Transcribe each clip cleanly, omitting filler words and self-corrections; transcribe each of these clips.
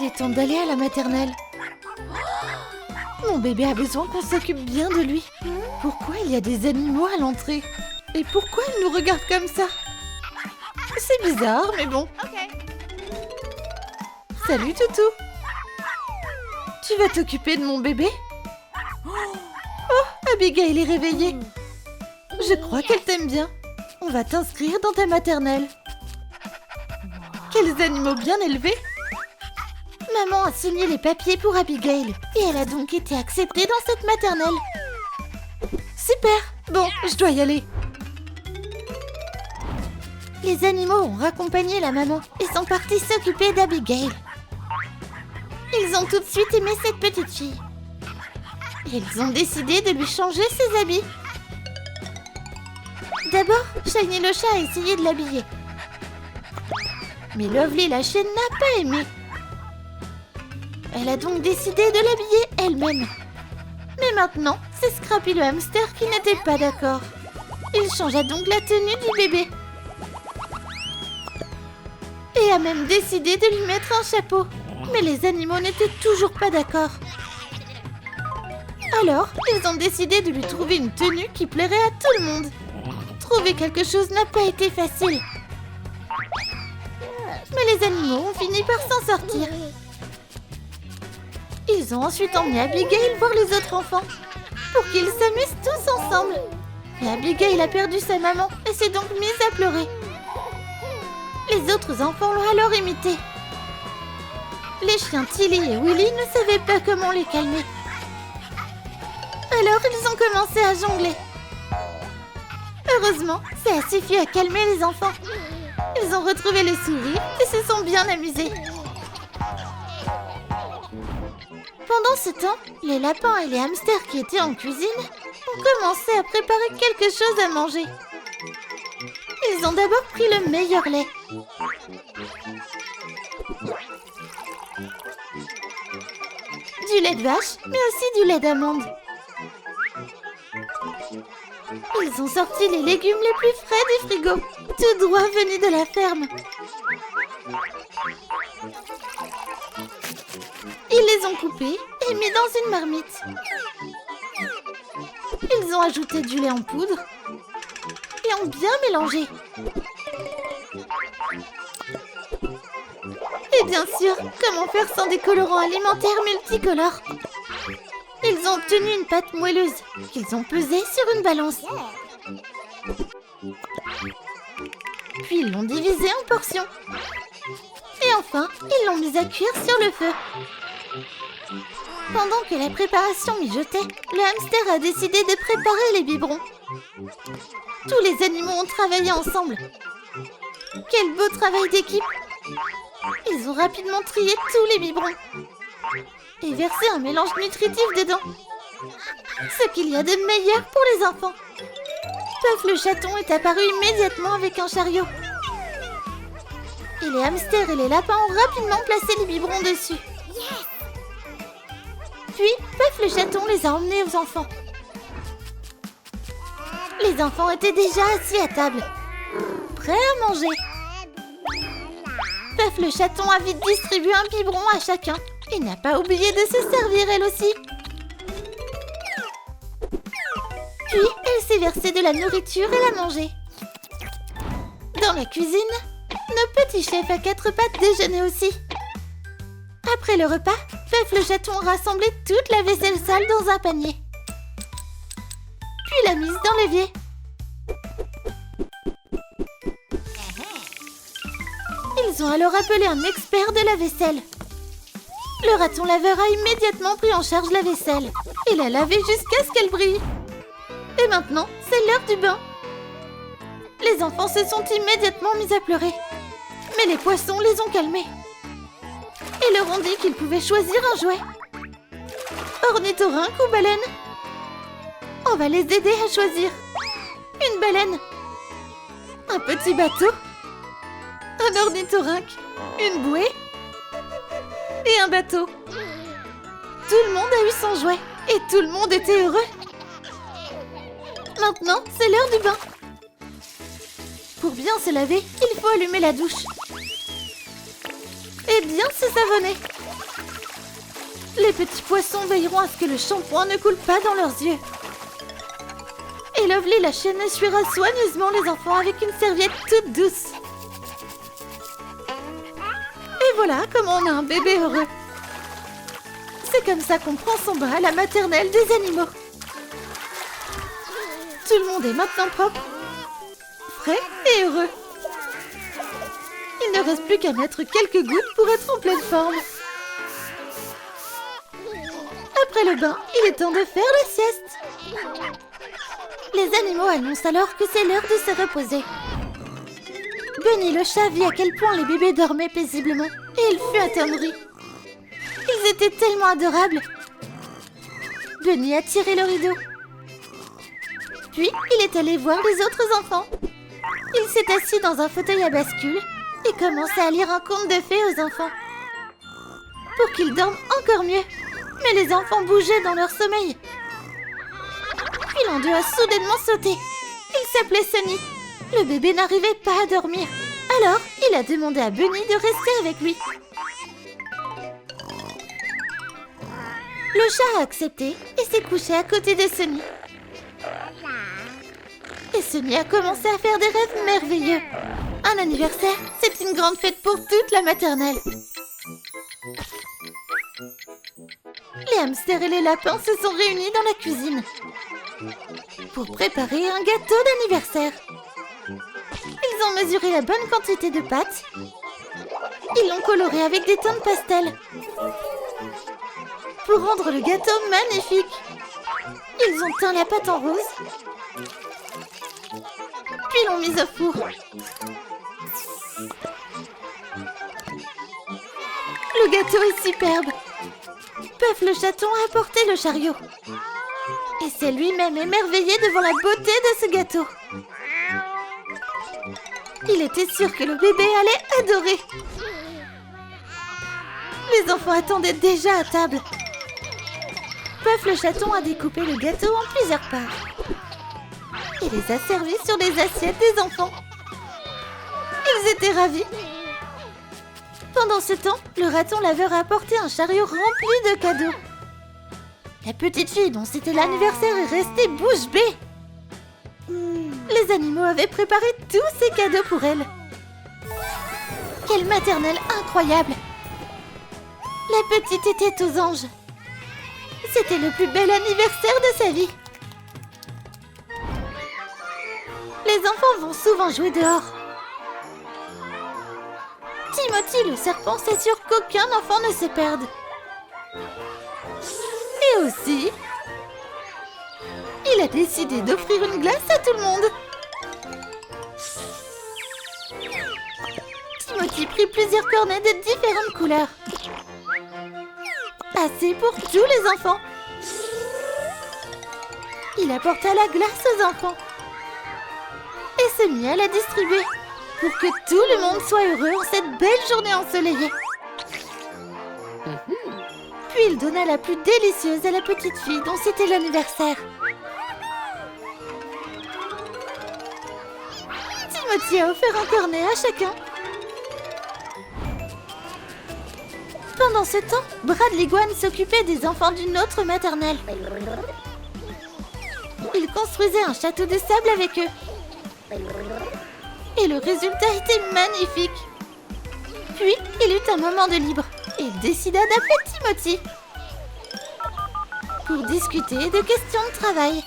est temps d'aller à la maternelle. Mon bébé a besoin qu'on s'occupe bien de lui. Pourquoi il y a des animaux à l'entrée? Et pourquoi il nous regarde comme ça? C'est bizarre, mais bon. Salut, Toutou. Tu vas t'occuper de mon bébé? Oh, Abigail est réveillée. Je crois qu'elle t'aime bien. On va t'inscrire dans ta maternelle. Quels animaux bien élevés! Maman a signé les papiers pour Abigail et elle a donc été acceptée dans cette maternelle. Super! Bon, je dois y aller. Les animaux ont raccompagné la maman et sont partis s'occuper d'Abigail. Ils ont tout de suite aimé cette petite fille. Ils ont décidé de lui changer ses habits. D'abord, Shiny le chat a essayé de l'habiller. Mais Lovely la chienne n'a pas aimé. Elle a donc décidé de l'habiller elle-même. Mais maintenant, c'est Scrappy le hamster qui n'était pas d'accord. Il changea donc la tenue du bébé. Et a même décidé de lui mettre un chapeau. Mais les animaux n'étaient toujours pas d'accord. Alors, ils ont décidé de lui trouver une tenue qui plairait à tout le monde. Trouver quelque chose n'a pas été facile. Mais les animaux ont fini par s'en sortir. Ils ont ensuite emmené Abigail voir les autres enfants pour qu'ils s'amusent tous ensemble. Et Abigail a perdu sa maman et s'est donc mise à pleurer. Les autres enfants l'ont alors imité. Les chiens Tilly et Willy ne savaient pas comment les calmer. Alors ils ont commencé à jongler. Heureusement, ça a suffi à calmer les enfants. Ils ont retrouvé le sourire et se sont bien amusés. Pendant ce temps, les lapins et les hamsters qui étaient en cuisine ont commencé à préparer quelque chose à manger. Ils ont d'abord pris le meilleur lait. Du lait de vache, mais aussi du lait d'amande. Ils ont sorti les légumes les plus frais du frigo, tout droit venus de la ferme. Ils les ont coupés et mis dans une marmite. Ils ont ajouté du lait en poudre et ont bien mélangé. Et bien sûr, comment faire sans des colorants alimentaires multicolores? Ils ont obtenu une pâte moelleuse qu'ils ont pesée sur une balance. Puis ils l'ont divisée en portions. Et enfin, ils l'ont mise à cuire sur le feu. Pendant que la préparation mijotait, le hamster a décidé de préparer les biberons. Tous les animaux ont travaillé ensemble. Quel beau travail d'équipe! Ils ont rapidement trié tous les biberons et versé un mélange nutritif dedans. Ce qu'il y a de meilleur pour les enfants. Puff le chaton est apparu immédiatement avec un chariot. Et les hamsters et les lapins ont rapidement placé les biberons dessus. Puis, Puff le chaton les a emmenés aux enfants. Les enfants étaient déjà assis à table, prêts à manger. Puff le chaton a vite distribué un biberon à chacun et n'a pas oublié de se servir elle aussi. Puis, elle s'est versée de la nourriture et l'a mangée. Dans la cuisine, nos petits chefs à quatre pattes déjeunaient aussi. Après le repas, Puff le chaton a rassemblé toute la vaisselle sale dans un panier. Puis l'a mise dans l'évier. Ils ont alors appelé un expert de la vaisselle. Le raton laveur a immédiatement pris en charge la vaisselle et l'a lavée jusqu'à ce qu'elle brille. Et maintenant, c'est l'heure du bain. Les enfants se sont immédiatement mis à pleurer. Mais les poissons les ont calmés. Et leur ont dit qu'ils pouvaient choisir un jouet. Ornithorynque ou baleine? On va les aider à choisir. Une baleine. Un petit bateau. Un ornithorynque. Une bouée. Et un bateau. Tout le monde a eu son jouet. Et tout le monde était heureux. Maintenant, c'est l'heure du bain. Pour bien se laver, il faut allumer la douche. Et bien se savonner. Les petits poissons veilleront à ce que le shampoing ne coule pas dans leurs yeux. Et Lovely la chienne essuiera soigneusement les enfants avec une serviette toute douce. Et voilà comment on a un bébé heureux. C'est comme ça qu'on prend son bain à la maternelle des animaux. Tout le monde est maintenant propre, frais et heureux. Il ne reste plus qu'à mettre quelques gouttes pour être en pleine forme. Après le bain, il est temps de faire la sieste. Les animaux annoncent alors que c'est l'heure de se reposer. Bunny le chat vit à quel point les bébés dormaient paisiblement et il fut attendri. Ils étaient tellement adorables. Bunny a tiré le rideau. Puis, il est allé voir les autres enfants. Il s'est assis dans un fauteuil à bascule et commence à lire un conte de fées aux enfants. Pour qu'ils dorment encore mieux. Mais les enfants bougeaient dans leur sommeil. Puis l'un d'eux a soudainement sauté. Il s'appelait Sunny. Le bébé n'arrivait pas à dormir. Alors, il a demandé à Bunny de rester avec lui. Le chat a accepté et s'est couché à côté de Sunny. Et Sunny a commencé à faire des rêves merveilleux. Un anniversaire, c'est une grande fête pour toute la maternelle. Les hamsters et les lapins se sont réunis dans la cuisine pour préparer un gâteau d'anniversaire. Ils ont mesuré la bonne quantité de pâte. Ils l'ont coloré avec des teintes pastel pour rendre le gâteau magnifique. Ils ont teint la pâte en rose, puis l'ont mise au four. Le gâteau est superbe. Puff le chaton a apporté le chariot. Et c'est lui-même émerveillé devant la beauté de ce gâteau. Il était sûr que le bébé allait adorer. Les enfants attendaient déjà à table. Puff le chaton a découpé le gâteau en plusieurs parts. Il les a servis sur les assiettes des enfants. Ils étaient ravis. Pendant ce temps, le raton laveur a apporté un chariot rempli de cadeaux. La petite fille dont c'était l'anniversaire est restée bouche bée. Les animaux avaient préparé tous ces cadeaux pour elle. Quelle maternelle incroyable! La petite était aux anges. C'était le plus bel anniversaire de sa vie. Les enfants vont souvent jouer dehors. Timothy le serpent s'assure qu'aucun enfant ne se perde. Et aussi, il a décidé d'offrir une glace à tout le monde. Timothy prit plusieurs cornets de différentes couleurs. Assez pour tous les enfants. Il apporta la glace aux enfants et se mit à la distribuer pour que tout le monde soit heureux en cette belle journée ensoleillée. Puis il donna la plus délicieuse à la petite fille dont c'était l'anniversaire. Timothy a offert un cornet à chacun. Pendant ce temps, Brad l'iguane s'occupait des enfants d'une autre maternelle. Il construisait un château de sable avec eux. Et le résultat était magnifique. Puis, il eut un moment de libre et il décida d'appeler Timothy pour discuter de questions de travail.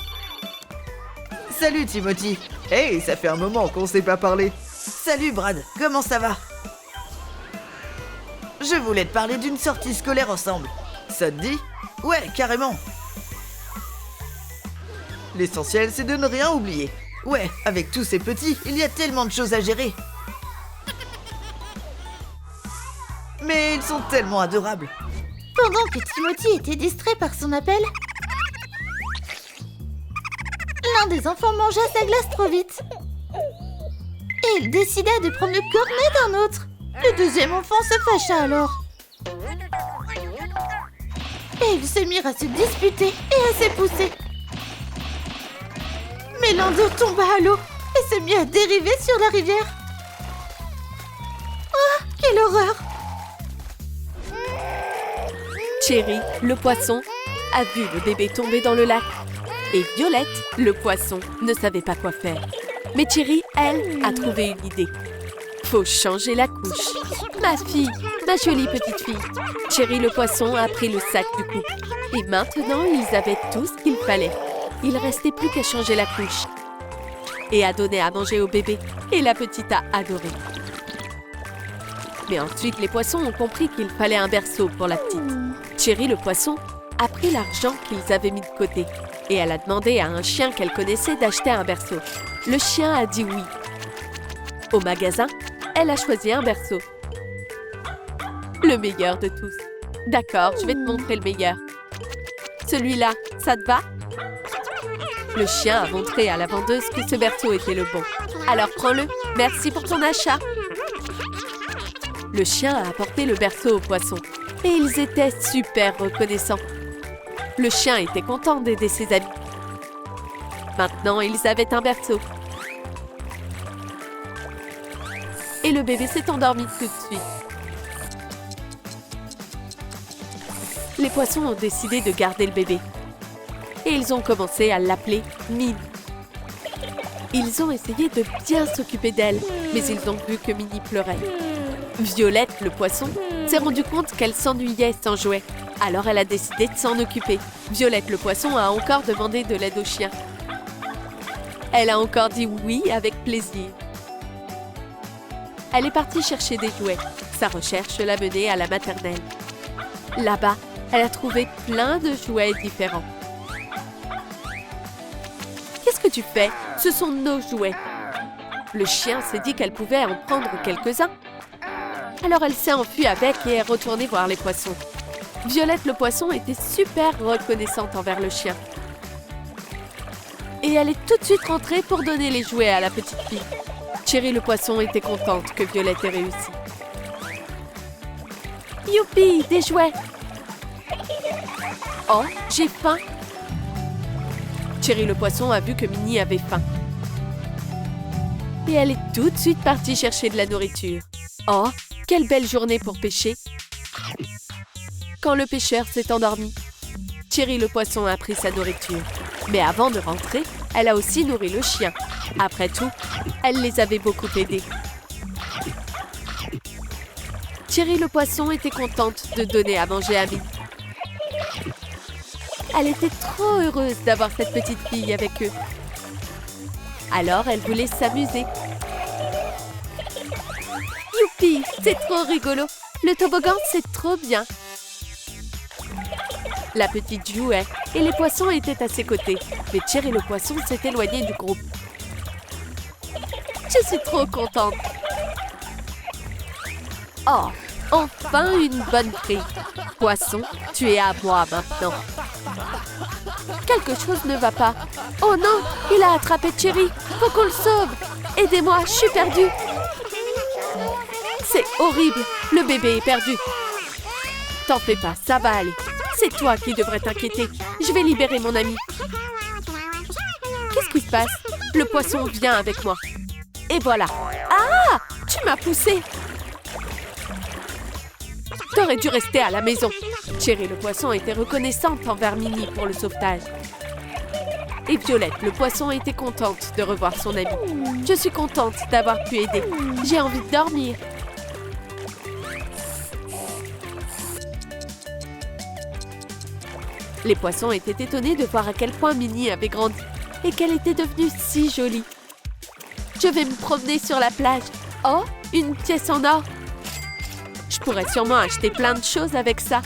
Salut Timothy. Hey, ça fait un moment qu'on s'est pas parlé. Salut Brad, comment ça va? Je voulais te parler d'une sortie scolaire ensemble. Ça te dit? Ouais, carrément. L'essentiel, c'est de ne rien oublier. Ouais, avec tous ces petits, il y a tellement de choses à gérer. Mais ils sont tellement adorables. Pendant que Timothy était distrait par son appel, l'un des enfants mangea sa glace trop vite. Et il décida de prendre le cornet d'un autre. Le deuxième enfant se fâcha alors. Et ils se mirent à se disputer et à s'épousser. Mais l'un d'eux tomba à l'eau et se mit à dériver sur la rivière. Oh, quelle horreur! Cherry, le poisson, a vu le bébé tomber dans le lac. Et Violette, le poisson, ne savait pas quoi faire. Mais Cherry, elle, a trouvé une idée. Faut changer la couche. Ma fille, ma jolie petite fille. Cherry, le poisson, a pris le sac du couple. Et maintenant, ils avaient tout ce qu'il fallait. Il restait plus qu'à changer la couche. Et à donner à manger au bébé. Et la petite a adoré. Mais ensuite, les poissons ont compris qu'il fallait un berceau pour la petite. Cherry, le poisson, a pris l'argent qu'ils avaient mis de côté. Et elle a demandé à un chien qu'elle connaissait d'acheter un berceau. Le chien a dit oui. Au magasin, elle a choisi un berceau. Le meilleur de tous. D'accord, je vais te montrer le meilleur. Celui-là, ça te va? Le chien a montré à la vendeuse que ce berceau était le bon. Alors prends-le. Merci pour ton achat. Le chien a apporté le berceau aux poissons. Et ils étaient super reconnaissants. Le chien était content d'aider ses amis. Maintenant, ils avaient un berceau. Et le bébé s'est endormi tout de suite. Les poissons ont décidé de garder le bébé. Et ils ont commencé à l'appeler Minnie. Ils ont essayé de bien s'occuper d'elle, mais ils ont vu que Minnie pleurait. Violette, le poisson, s'est rendu compte qu'elle s'ennuyait sans jouet. Alors elle a décidé de s'en occuper. Violette, le poisson, a encore demandé de l'aide au chien. Elle a encore dit oui avec plaisir. Elle est partie chercher des jouets. Sa recherche l'a menée à la maternelle. Là-bas, elle a trouvé plein de jouets différents. Qu'est-ce que tu fais? Ce sont nos jouets. Le chien s'est dit qu'elle pouvait en prendre quelques-uns. Alors elle s'est enfuie avec et est retournée voir les poissons. Violette, le poisson, était super reconnaissante envers le chien. Et elle est tout de suite rentrée pour donner les jouets à la petite fille. Cherry, le poisson, était contente que Violette ait réussi. Youpi, des jouets! Oh, j'ai faim! Cherry, le poisson, a vu que Minnie avait faim. Et elle est tout de suite partie chercher de la nourriture. Oh, quelle belle journée pour pêcher! Quand le pêcheur s'est endormi, Cherry, le poisson, a pris sa nourriture. Mais avant de rentrer, elle a aussi nourri le chien. Après tout, elle les avait beaucoup aidés. Cherry, le poisson, était contente de donner à manger à Minnie. Elle était trop heureuse d'avoir cette petite fille avec eux. Alors, elle voulait s'amuser. Youpi, c'est trop rigolo. Le toboggan, c'est trop bien. La petite jouait et les poissons étaient à ses côtés. Mais Cherry, le poisson, s'est éloigné du groupe. Je suis trop contente. Oh, enfin une bonne prise. Poisson, tu es à moi maintenant. Quelque chose ne va pas. Oh non, il a attrapé Cherry. Faut qu'on le sauve. Aidez-moi, je suis perdue. C'est horrible. Le bébé est perdu. T'en fais pas, ça va aller. C'est toi qui devrais t'inquiéter. Je vais libérer mon ami. Qu'est-ce qui se passe? Le poisson vient avec moi. Et voilà. Ah! Tu m'as poussé. T'aurais dû rester à la maison. Cherry, le poisson, était reconnaissante envers Minnie pour le sauvetage. Et Violette, le poisson, était contente de revoir son ami. Je suis contente d'avoir pu aider. J'ai envie de dormir. Les poissons étaient étonnés de voir à quel point Minnie avait grandi et qu'elle était devenue si jolie. Je vais me promener sur la plage. Oh, une pièce en or. Je pourrais sûrement acheter plein de choses avec ça.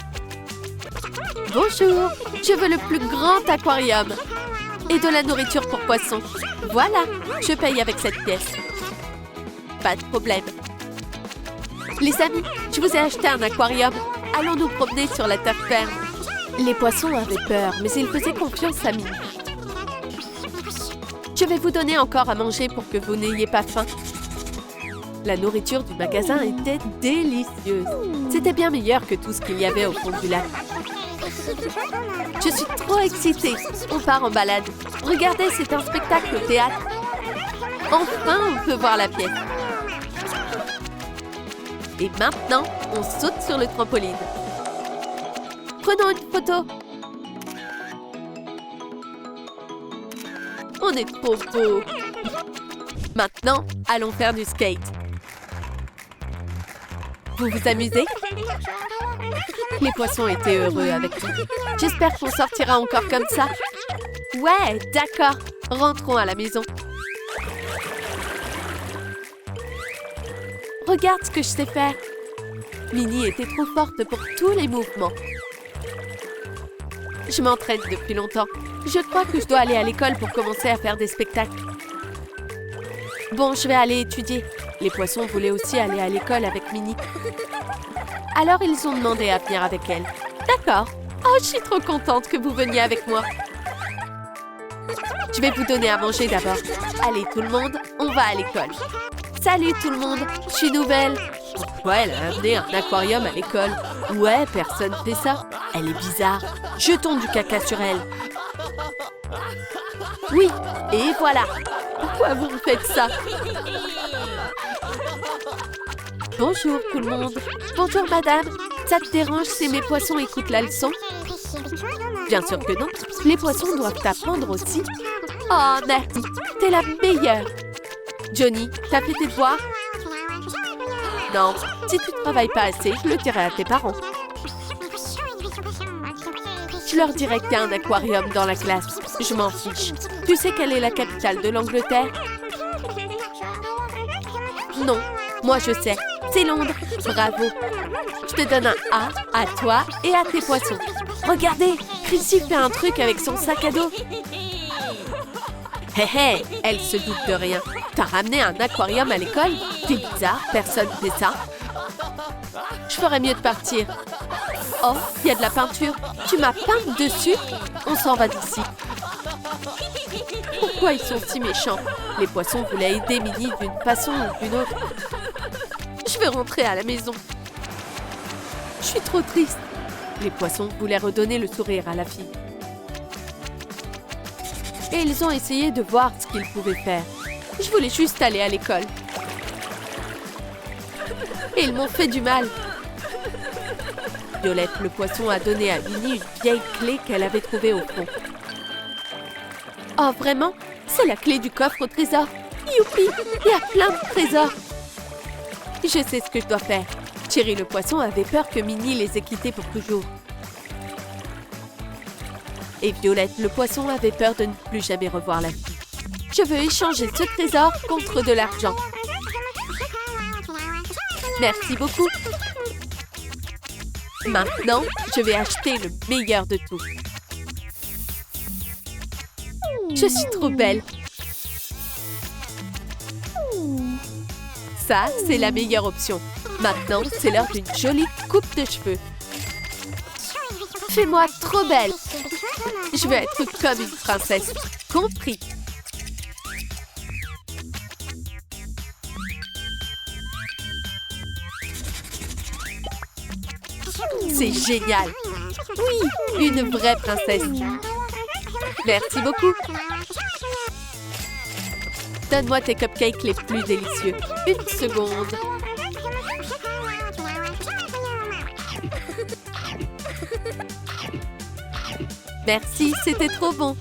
Bonjour, je veux le plus grand aquarium. Et de la nourriture pour poissons. Voilà, je paye avec cette pièce. Pas de problème. Les amis, je vous ai acheté un aquarium. Allons nous promener sur la terre ferme. Les poissons avaient peur, mais ils faisaient confiance à Minnie. Je vais vous donner encore à manger pour que vous n'ayez pas faim. La nourriture du magasin était délicieuse. C'était bien meilleur que tout ce qu'il y avait au fond du lac. Je suis trop excitée. On part en balade. Regardez, c'est un spectacle au théâtre. Enfin, on peut voir la pièce. Et maintenant, on saute sur le trampoline. Prenons une photo. On est trop beaux. Maintenant, allons faire du skate. Vous vous amusez? Les poissons étaient heureux avec nous. J'espère qu'on sortira encore comme ça. Ouais, d'accord. Rentrons à la maison. Regarde ce que je sais faire. Minnie était trop forte pour tous les mouvements. Je m'entraîne depuis longtemps. Je crois que je dois aller à l'école pour commencer à faire des spectacles. Bon, je vais aller étudier. Les poissons voulaient aussi aller à l'école avec Minnie. Alors, ils ont demandé à venir avec elle. D'accord. Oh, je suis trop contente que vous veniez avec moi. Je vais vous donner à manger d'abord. Allez, tout le monde, on va à l'école. Salut tout le monde, je suis nouvelle. Pourquoi elle a amené un aquarium à l'école? Ouais, personne fait ça. Elle est bizarre. Jetons du caca sur elle. Oui, et voilà. Pourquoi vous me faites ça? Bonjour tout le monde. Bonjour madame. Ça te dérange si mes poissons écoutent la leçon? Bien sûr que non. Les poissons doivent apprendre aussi. Oh, merci. T'es la meilleure. Johnny, t'as fait tes devoirs? Non, si tu ne travailles pas assez, je le dirai à tes parents. Je leur dirai qu'il y a un aquarium dans la classe. Je m'en fiche. Tu sais quelle est la capitale de l'Angleterre? Non, moi je sais. C'est Londres. Bravo. Je te donne un A à toi et à tes poissons. Regardez, Chrissy fait un truc avec son sac à dos. Hé hé, elle se doute de rien. T'as ramené un aquarium à l'école? T'es bizarre, personne ne fait ça. Je ferais mieux de partir. Oh, il y a de la peinture. Tu m'as peinte dessus? On s'en va d'ici. Pourquoi ils sont si méchants? Les poissons voulaient aider Minnie d'une façon ou d'une autre. Je veux rentrer à la maison. Je suis trop triste. Les poissons voulaient redonner le sourire à la fille. Et ils ont essayé de voir ce qu'ils pouvaient faire. Je voulais juste aller à l'école. Et ils m'ont fait du mal. Violette, le poisson, a donné à Minnie une vieille clé qu'elle avait trouvée au fond. Oh, vraiment? C'est la clé du coffre au trésor. Youpi! Il y a plein de trésors. Je sais ce que je dois faire. Thierry le poisson avait peur que Minnie les ait quittés pour toujours. Et Violette le poisson avait peur de ne plus jamais revoir la fille. Je veux échanger ce trésor contre de l'argent. Merci beaucoup. Maintenant, je vais acheter le meilleur de tout. Je suis trop belle. Ça, c'est la meilleure option. Maintenant, c'est l'heure d'une jolie coupe de cheveux. Fais-moi trop belle. Je veux être comme une princesse. Compris. C'est génial. Oui, une vraie princesse. Merci beaucoup. Donne-moi tes cupcakes les plus délicieux. Une seconde. Merci, c'était trop bon.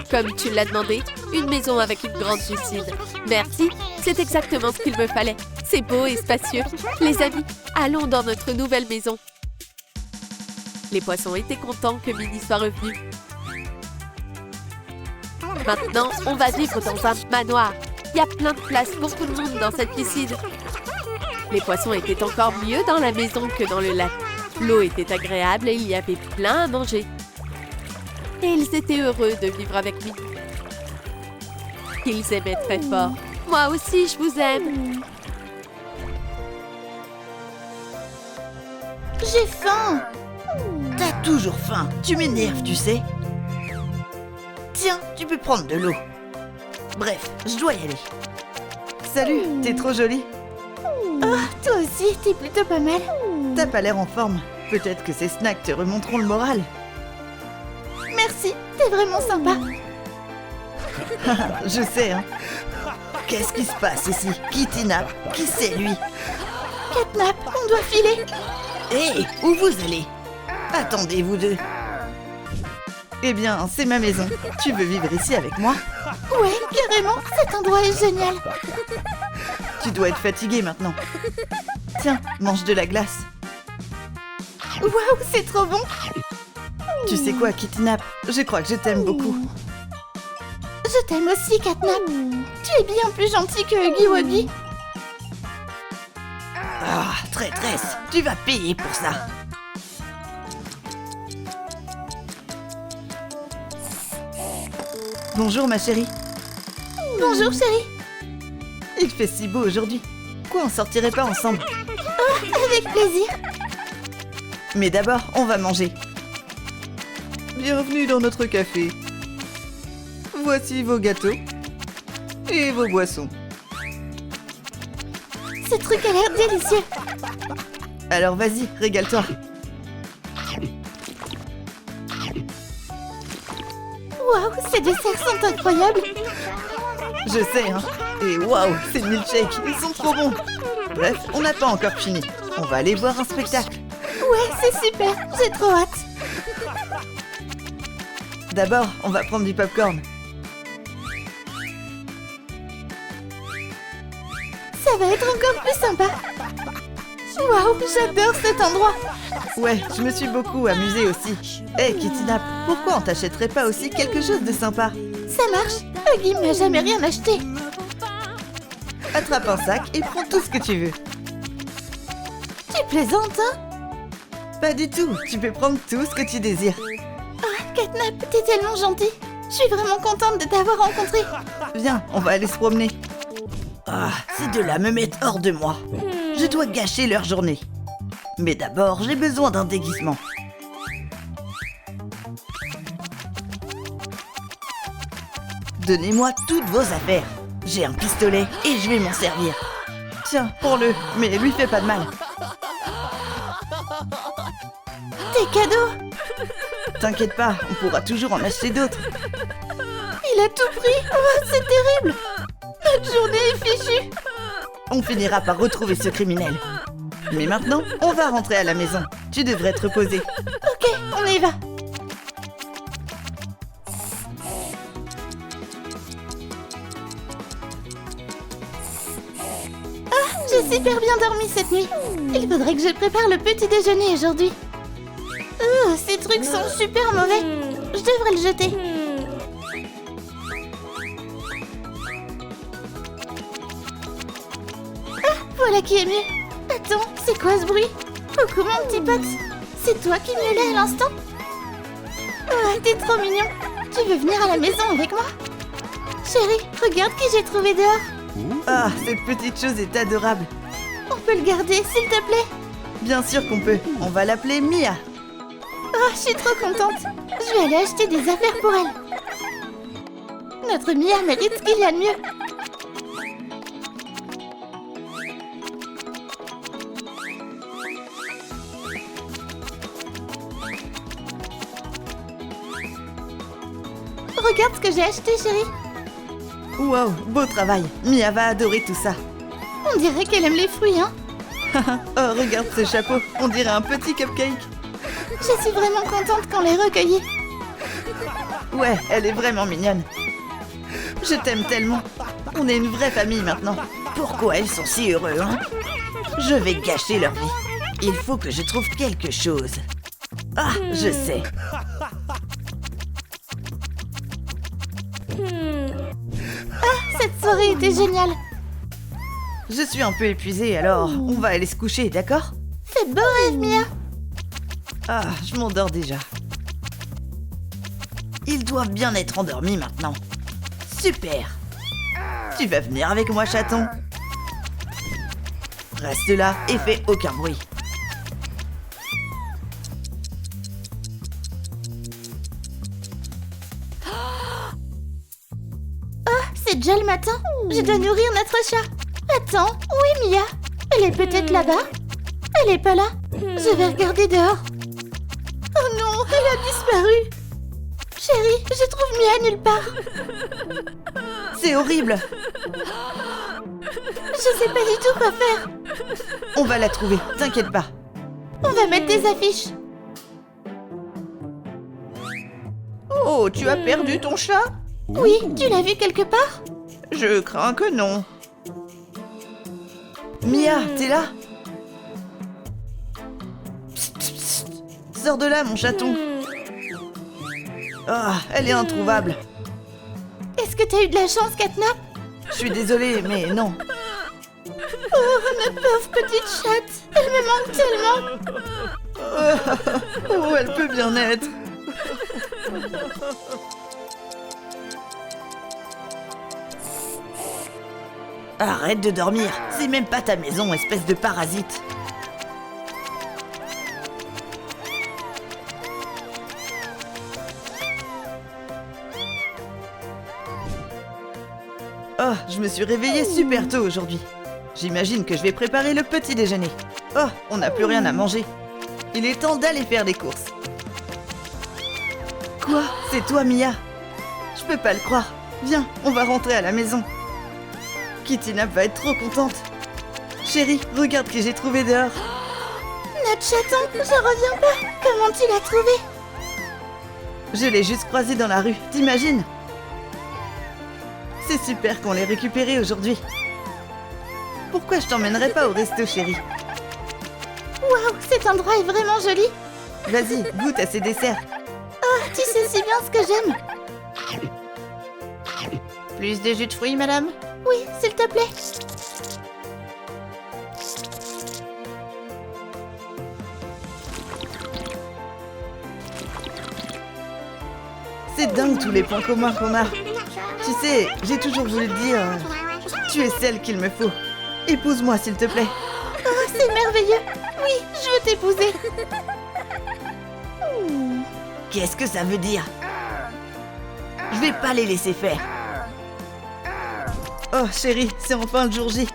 Comme tu l'as demandé, une maison avec une grande piscine. Merci, c'est exactement ce qu'il me fallait. C'est beau et spacieux. Les amis, allons dans notre nouvelle maison. Les poissons étaient contents que Minnie soit revenue. Maintenant, on va vivre dans un manoir. Il y a plein de place pour tout le monde dans cette piscine. Les poissons étaient encore mieux dans la maison que dans le lac. L'eau était agréable et il y avait plein à manger. Et ils étaient heureux de vivre avec Minnie. Ils aimaient très fort. Moi aussi, je vous aime. J'ai faim. T'as toujours faim. Tu m'énerves, tu sais. Tiens, tu peux prendre de l'eau. Bref, je dois y aller. Salut, t'es trop jolie. Oh, toi aussi, t'es plutôt pas mal. T'as pas l'air en forme. Peut-être que ces snacks te remonteront le moral. Merci, t'es vraiment sympa. Je sais, hein. Qu'est-ce qui se passe ici? Qui Tina? Qui c'est lui? Catnap, on doit filer. Hé, où vous allez? Attendez, vous deux. Eh bien, c'est ma maison. Tu veux vivre ici avec moi? Ouais, carrément, cet endroit est génial. Tu dois être fatigué maintenant. Tiens, mange de la glace. Waouh, c'est trop bon. Tu sais quoi, Kitty Nap? Je crois que je t'aime beaucoup. Je t'aime aussi, Catnap. Tu es bien plus gentil que Huggy Wuggy. Ah, traîtresse, tu vas payer pour ça. Bonjour ma chérie. Bonjour, chérie. Il fait si beau aujourd'hui. Quoi, on sortirait pas ensemble? Avec plaisir. Mais d'abord, on va manger. Bienvenue dans notre café. Voici vos gâteaux et vos boissons. Ce truc a l'air délicieux. Alors vas-y, régale-toi. Waouh, ces desserts sont incroyables. Je sais, hein. Et waouh, ces milkshakes, ils sont trop bons. Bref, on n'a pas encore fini. On va aller voir un spectacle. Ouais, c'est super. J'ai trop hâte. D'abord, on va prendre du popcorn. Ça va être encore plus sympa. Waouh, j'adore cet endroit. Ouais, je me suis beaucoup amusée aussi. Hé, Kitty Nap, pourquoi on t'achèterait pas aussi quelque chose de sympa? Ça marche. Huggy m'a jamais rien acheté. Attrape un sac et prends tout ce que tu veux. Tu plaisantes, hein? Pas du tout, tu peux prendre tout ce que tu désires. Ah, Catnap, t'es tellement gentil. Je suis vraiment contente de t'avoir rencontré. Viens, on va aller se promener. Ah, ces deux-là me mettent hors de moi. Je dois gâcher leur journée. Mais d'abord, j'ai besoin d'un déguisement. Donnez-moi toutes vos affaires. J'ai un pistolet et je vais m'en servir. Tiens, prends-le, mais lui fais pas de mal. Tes cadeaux. T'inquiète pas, on pourra toujours en acheter d'autres. Il a tout pris. Oh, c'est terrible. Notre journée est fichue. On finira par retrouver ce criminel. Mais maintenant, on va rentrer à la maison. Tu devrais te reposer. Ok, on y va. Ah, j'ai super bien dormi cette nuit. Il faudrait que je prépare le petit déjeuner aujourd'hui. Ces trucs sont super mauvais. Je devrais le jeter. Voilà qui est mieux. Attends, c'est quoi ce bruit? Coucou mon petit pote. C'est toi qui miaulais à l'instant? Ah, t'es trop mignon. Tu veux venir à la maison avec moi? Chérie, regarde qui j'ai trouvé dehors. Ah, cette petite chose est adorable. On peut le garder, s'il te plaît? Bien sûr qu'on peut. On va l'appeler Mia. Oh, je suis trop contente. Je vais aller acheter des affaires pour elle. Notre Mia mérite ce qu'il y a de mieux. Regarde ce que j'ai acheté, chérie. Wow, beau travail. Mia va adorer tout ça. On dirait qu'elle aime les fruits, hein. Oh, regarde ce chapeau. On dirait un petit cupcake. Je suis vraiment contente qu'on l'ait recueillie. Ouais, elle est vraiment mignonne. Je t'aime tellement. On est une vraie famille maintenant. Pourquoi ils sont si heureux, hein? Je vais gâcher leur vie. Il faut que je trouve quelque chose. Ah, je sais. Cette soirée était géniale. Je suis un peu épuisée, alors on va aller se coucher, d'accord? Fais beau rêve, Mia. Ah, je m'endors déjà. Ils doivent bien être endormis maintenant. Super. Tu vas venir avec moi, chaton? Reste là et fais aucun bruit. C'est déjà le matin. Je dois nourrir notre chat. Attends, où est Mia? Elle est peut-être là-bas? Elle est pas là. Je vais regarder dehors. Oh non, elle a disparu. Chérie, je trouve Mia nulle part. C'est horrible. Je sais pas du tout quoi faire. On va la trouver, t'inquiète pas. On va mettre des affiches. Oh, tu as perdu ton chat? Oui, tu l'as vu quelque part? Je crains que non. Mia, t'es là? Psst, psst, psst. Sors de là, mon chaton. Ah, elle est introuvable. Est-ce que t'as eu de la chance, Catnap? Je suis désolée, mais non. Oh, ma pauvre petite chatte. Elle me manque tellement. Oh, elle peut bien être. Arrête de dormir. C'est même pas ta maison, espèce de parasite. Oh, je me suis réveillée super tôt aujourd'hui. J'imagine que je vais préparer le petit déjeuner. Oh, on n'a plus rien à manger. Il est temps d'aller faire des courses. Quoi? C'est toi, Mia? Je peux pas le croire. Viens, on va rentrer à la maison. Kitty Nap va être trop contente. Chérie, regarde qui j'ai trouvé dehors. Notre chaton, je reviens pas. Comment tu l'as trouvé? Je l'ai juste croisé dans la rue, t'imagines? C'est super qu'on l'ait récupéré aujourd'hui. Pourquoi je t'emmènerais pas au resto, chérie? Waouh, cet endroit est vraiment joli. Vas-y, goûte à ces desserts. Oh, tu sais si bien ce que j'aime. Plus de jus de fruits, madame? Oui, s'il te plaît. C'est dingue tous les points communs qu'on a. Tu sais, j'ai toujours voulu te dire... Tu es celle qu'il me faut. Épouse-moi, s'il te plaît. Oh, c'est merveilleux. Oui, je veux t'épouser. Qu'est-ce que ça veut dire? Je vais pas les laisser faire. Oh, chérie, c'est enfin le jour J.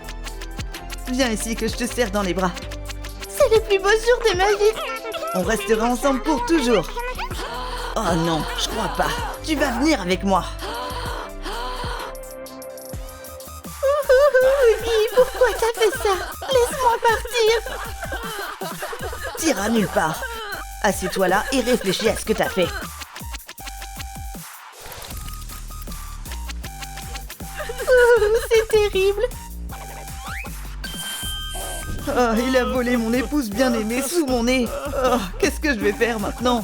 Viens ici que je te serre dans les bras. C'est le plus beau jour de ma vie. On restera ensemble pour toujours. Oh non, je crois pas. Tu vas venir avec moi. Oui, pourquoi t'as fait ça? Laisse-moi partir. T'iras nulle part. Assieds-toi là et réfléchis à ce que t'as fait. C'est terrible. Oh, il a volé mon épouse bien-aimée sous mon nez. Oh, qu'est-ce que je vais faire maintenant?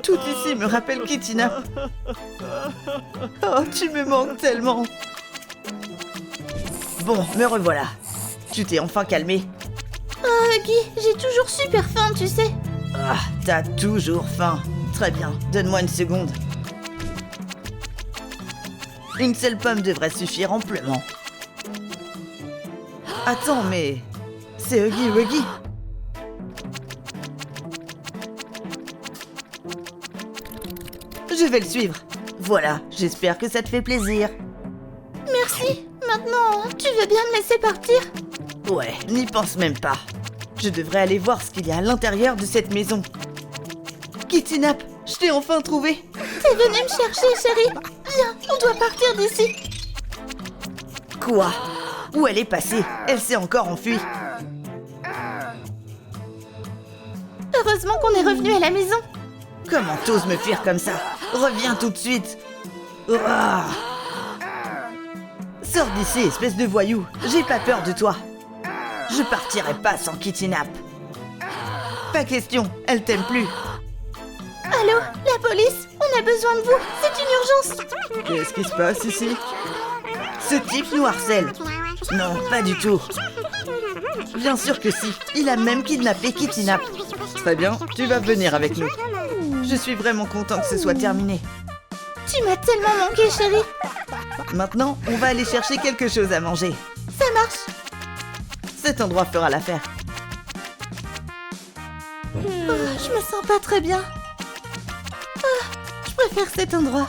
Tout ici me rappelle Kitty Nap. Oh, tu me manques tellement. Bon, me revoilà. Tu t'es enfin calmé. Oh, Guy, j'ai toujours super faim, tu sais. Ah, t'as toujours faim. Très bien, donne-moi une seconde. Une seule pomme devrait suffire amplement. Attends, mais... C'est Huggy Wuggy. Je vais le suivre. Voilà, j'espère que ça te fait plaisir. Merci. Maintenant, tu veux bien me laisser partir? Ouais, n'y pense même pas. Je devrais aller voir ce qu'il y a à l'intérieur de cette maison. Kitty Nap, je t'ai enfin trouvé. T'es venue me chercher, chérie. Viens, on doit partir d'ici. Quoi? Où elle est passée? Elle s'est encore enfuie. Heureusement qu'on est revenu à la maison. Comment t'oses me fuir comme ça? Reviens tout de suite. Ouah. Sors d'ici, espèce de voyou. J'ai pas peur de toi. Je partirai pas sans Kitty Nap. Pas question, elle t'aime plus. Allô, la police? On a besoin de vous. C'est une urgence. Qu'est-ce qui se passe ici? Ce type nous harcèle. Non, pas du tout. Bien sûr que si. Il a même kidnappé Kitty Nap. Très bien, tu vas venir avec nous. Je suis vraiment content que ce soit terminé. Tu m'as tellement manqué, chérie. Maintenant, on va aller chercher quelque chose à manger. Ça marche. Cet endroit fera l'affaire. Oh, je me sens pas très bien. Ah, je préfère cet endroit.